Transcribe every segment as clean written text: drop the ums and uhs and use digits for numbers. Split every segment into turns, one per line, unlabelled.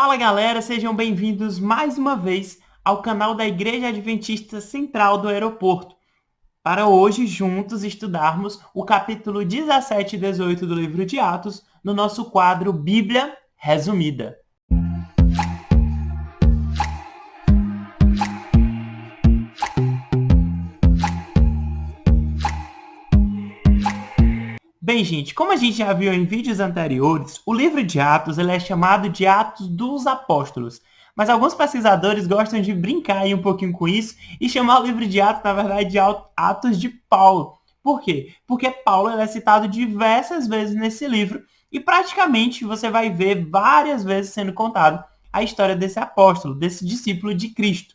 Fala galera, sejam bem-vindos mais uma vez ao canal da Igreja Adventista Central do Aeroporto, para hoje juntos estudarmos o capítulo 17 e 18 do livro de Atos no nosso quadro Bíblia Resumida. Bem, gente, como a gente já viu em vídeos anteriores, o livro de Atos ele é chamado de Atos dos Apóstolos. Mas alguns pesquisadores gostam de brincar aí um pouquinho com isso e chamar o livro de Atos, na verdade, de Atos de Paulo. Por quê? Porque Paulo é citado diversas vezes nesse livro e praticamente você vai ver várias vezes sendo contado a história desse apóstolo, desse discípulo de Cristo.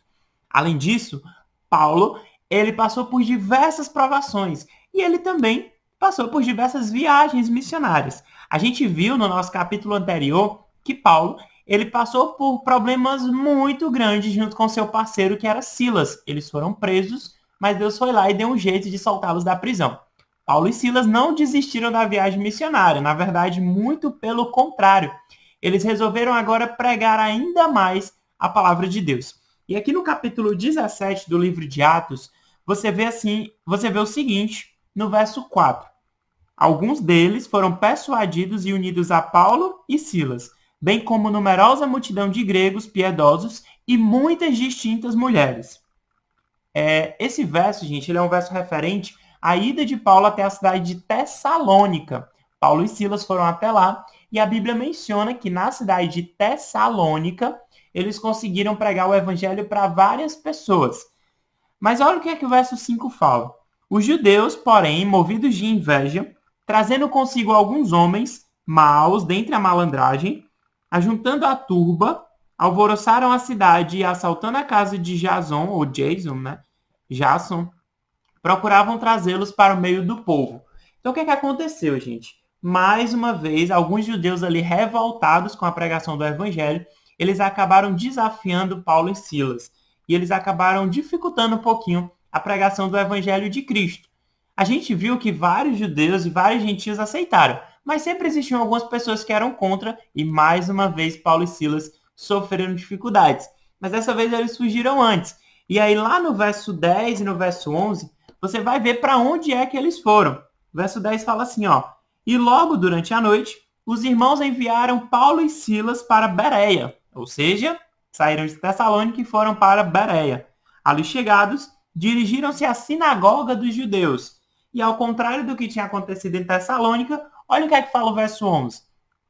Além disso, Paulo ele passou por diversas provações e ele também passou por diversas viagens missionárias. A gente viu no nosso capítulo anterior que Paulo ele passou por problemas muito grandes junto com seu parceiro, que era Silas. Eles foram presos, mas Deus foi lá e deu um jeito de soltá-los da prisão. Paulo e Silas não desistiram da viagem missionária, na verdade, muito pelo contrário. Eles resolveram agora pregar ainda mais a palavra de Deus. E aqui no capítulo 17 do livro de Atos, você vê o seguinte, no verso 4. Alguns deles foram persuadidos e unidos a Paulo e Silas, bem como numerosa multidão de gregos piedosos e muitas distintas mulheres. Esse verso, gente, ele é um verso referente à ida de Paulo até a cidade de Tessalônica. Paulo e Silas foram até lá e a Bíblia menciona que na cidade de Tessalônica eles conseguiram pregar o evangelho para várias pessoas. Mas olha o que é que o verso 5 fala. Os judeus, porém, movidos de inveja, trazendo consigo alguns homens maus dentre a malandragem, ajuntando a turba, alvoroçaram a cidade e, assaltando a casa de Jason, ou Jason, né? Jason, procuravam trazê-los para o meio do povo. Então, o que é que aconteceu, gente? Mais uma vez, alguns judeus ali revoltados com a pregação do evangelho, eles acabaram desafiando Paulo e Silas. E eles acabaram dificultando um pouquinho a pregação do evangelho de Cristo. A gente viu que vários judeus e vários gentios aceitaram, mas sempre existiam algumas pessoas que eram contra e, mais uma vez, Paulo e Silas sofreram dificuldades. Mas dessa vez eles fugiram antes. E aí lá no verso 10 e no verso 11, você vai ver para onde é que eles foram. O verso 10 fala assim, ó. E logo durante a noite, os irmãos enviaram Paulo e Silas para Bereia, ou seja, saíram de Tessalônica e foram para Bereia. Ali chegados, dirigiram-se à sinagoga dos judeus. E ao contrário do que tinha acontecido em Tessalônica, olha o que é que fala o verso 11.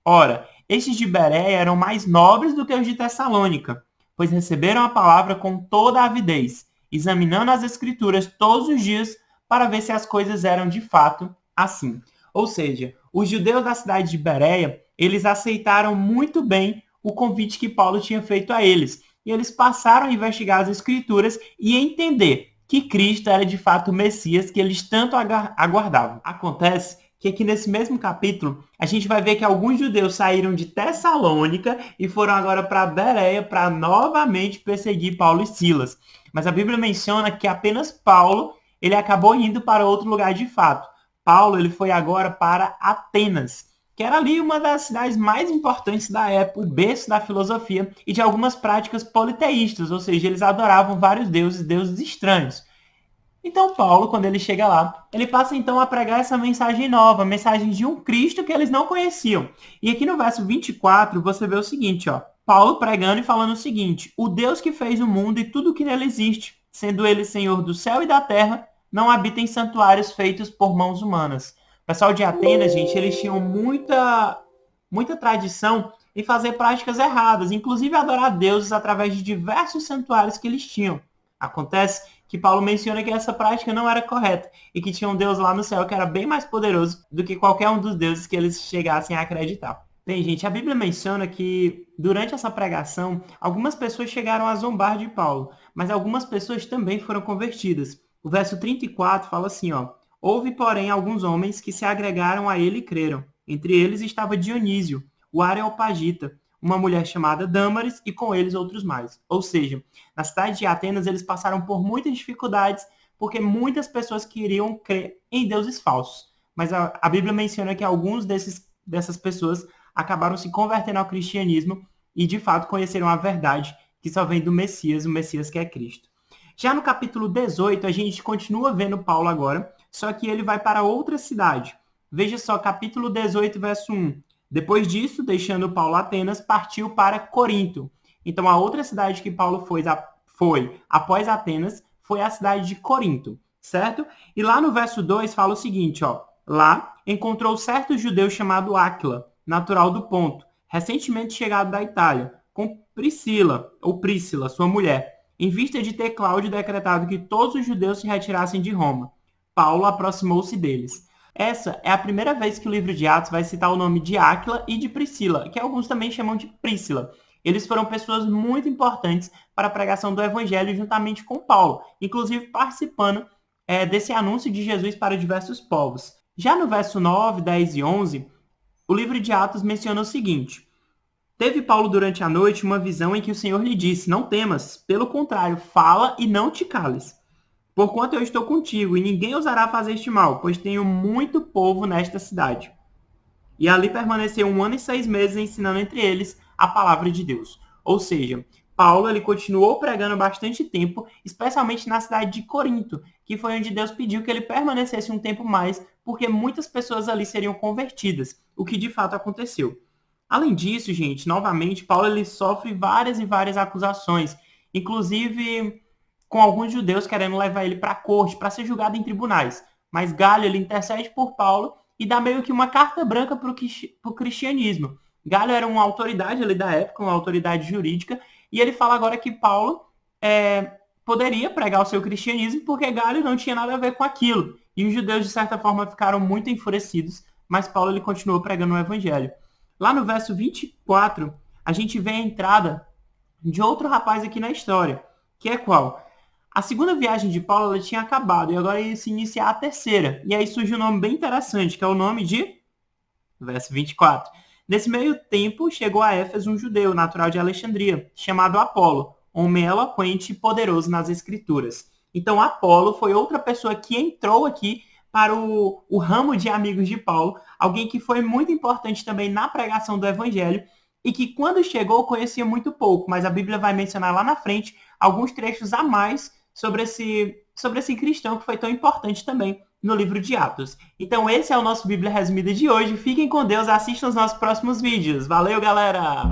Ora, estes de Bereia eram mais nobres do que os de Tessalônica, pois receberam a palavra com toda a avidez, examinando as escrituras todos os dias para ver se as coisas eram de fato assim. Ou seja, os judeus da cidade de Bereia, eles aceitaram muito bem o convite que Paulo tinha feito a eles. E eles passaram a investigar as escrituras e entender que Cristo era de fato o Messias que eles tanto aguardavam. Acontece que aqui nesse mesmo capítulo, a gente vai ver que alguns judeus saíram de Tessalônica e foram agora para Bereia para novamente perseguir Paulo e Silas. Mas a Bíblia menciona que apenas Paulo ele acabou indo para outro lugar de fato. Paulo ele foi agora para Atenas, que era ali uma das cidades mais importantes da época, o berço da filosofia e de algumas práticas politeístas, ou seja, eles adoravam vários deuses, deuses estranhos. Então Paulo, quando ele chega lá, ele passa então a pregar essa mensagem nova, a mensagem de um Cristo que eles não conheciam. E aqui no verso 24, você vê o seguinte, ó. Paulo pregando e falando o seguinte: o Deus que fez o mundo e tudo o que nele existe, sendo ele Senhor do céu e da terra, não habita em santuários feitos por mãos humanas. O pessoal de Atenas, gente, eles tinham muita tradição em fazer práticas erradas, inclusive adorar deuses através de diversos santuários que eles tinham. Acontece que Paulo menciona que essa prática não era correta e que tinha um Deus lá no céu que era bem mais poderoso do que qualquer um dos deuses que eles chegassem a acreditar. Bem, gente, a Bíblia menciona que durante essa pregação, algumas pessoas chegaram a zombar de Paulo, mas algumas pessoas também foram convertidas. O verso 34 fala assim, ó: houve, porém, alguns homens que se agregaram a ele e creram. Entre eles estava Dionísio, o Areopagita, uma mulher chamada Dâmaris e com eles outros mais. Ou seja, na cidade de Atenas eles passaram por muitas dificuldades porque muitas pessoas queriam crer em deuses falsos. Mas a Bíblia menciona que alguns dessas pessoas acabaram se convertendo ao cristianismo e de fato conheceram a verdade que só vem do Messias, o Messias que é Cristo. Já no capítulo 18, a gente continua vendo Paulo agora, só que ele vai para outra cidade. Veja só, capítulo 18, verso 1. Depois disso, deixando Paulo Atenas, partiu para Corinto. Então, a outra cidade que Paulo foi após Atenas foi a cidade de Corinto, certo? E lá no verso 2 fala o seguinte, ó. Lá encontrou certo judeu chamado Áquila, natural do Ponto, recentemente chegado da Itália, com Priscila, sua mulher, em vista de ter Cláudio decretado que todos os judeus se retirassem de Roma. Paulo aproximou-se deles. Essa é a primeira vez que o livro de Atos vai citar o nome de Áquila e de Priscila, que alguns também chamam de Príscila. Eles foram pessoas muito importantes para a pregação do evangelho juntamente com Paulo, inclusive participando desse anúncio de Jesus para diversos povos. Já no verso 9, 10 e 11, o livro de Atos menciona o seguinte: Teve Paulo durante a noite uma visão em que o Senhor lhe disse, não temas, pelo contrário, fala e não te cales. Porquanto eu estou contigo, e ninguém ousará fazer-te mal, pois tenho muito povo nesta cidade. E ali permaneceu 1 ano e 6 meses ensinando entre eles a palavra de Deus. Ou seja, Paulo ele continuou pregando bastante tempo, especialmente na cidade de Corinto, que foi onde Deus pediu que ele permanecesse um tempo mais, porque muitas pessoas ali seriam convertidas, o que de fato aconteceu. Além disso, gente, novamente, Paulo ele sofre várias e várias acusações, inclusive com alguns judeus querendo levar ele para a corte, para ser julgado em tribunais. Mas Galho ele intercede por Paulo e dá meio que uma carta branca para o cristianismo. Galho era uma autoridade ali da época, uma autoridade jurídica, e ele fala agora que Paulo poderia pregar o seu cristianismo porque Galho não tinha nada a ver com aquilo. E os judeus, de certa forma, ficaram muito enfurecidos, mas Paulo ele continuou pregando o evangelho. Lá no verso 24, a gente vê a entrada de outro rapaz aqui na história, que é qual? A segunda viagem de Paulo ela tinha acabado e agora ia se iniciar a terceira. E aí surge um nome bem interessante, que é o nome de... Verso 24. Nesse meio tempo, chegou a Éfeso um judeu, natural de Alexandria, chamado Apolo, homem eloquente e poderoso nas escrituras. Então, Apolo foi outra pessoa que entrou aqui para o ramo de amigos de Paulo, alguém que foi muito importante também na pregação do evangelho e que quando chegou conhecia muito pouco, mas a Bíblia vai mencionar lá na frente alguns trechos a mais sobre esse cristão que foi tão importante também no livro de Atos. Então esse é o nosso Bíblia Resumida de hoje. Fiquem com Deus, assistam os nossos próximos vídeos. Valeu, galera!